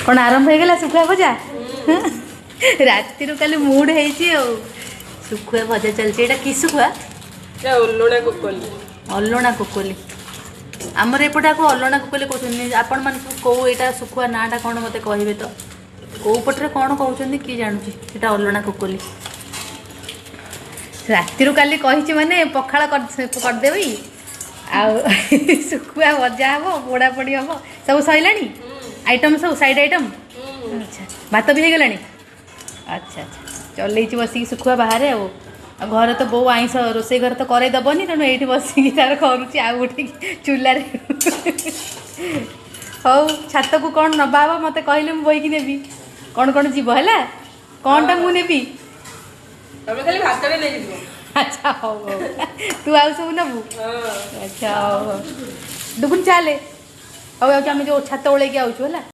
कौन आरंभ हो गला सुखुआ भजा राति काली मूड है सुखुआ भजा चलती एटा कि सुखुआ अलणा कोकोली आमर एपटे को अलणा कोकोली कहते आपण मान कौ यहाँ सुखुआ नाटा कौन मत कहे तो कौ पटे कौन कहते किए जानूँ यहाँ अलणा कोकोली राति काली कही माने पखाड़ करदेवी सुखुआ भजा हम पोड़ा पोड़ी हम सब सैला आइटम सब साइड आइटम अच्छा भात भी हो गला अच्छा अच्छा चल बसिक सुखुआ बाहर आ घर तो बो आईस रोसे घर तो करे दबनी तेणु ये बसिक तार करुच्ची आ गोटे चूल्हार हौ छात को कौन नवा हम मत कहले मुझे बोईकी नेबी कौन कौन जीव है कौनटा मुझे नेबी अच्छा हौ हौ तू आउ सब नबू अच्छा हौ हौ दुगुन चले आम जो छात ओल्ल आउचु है।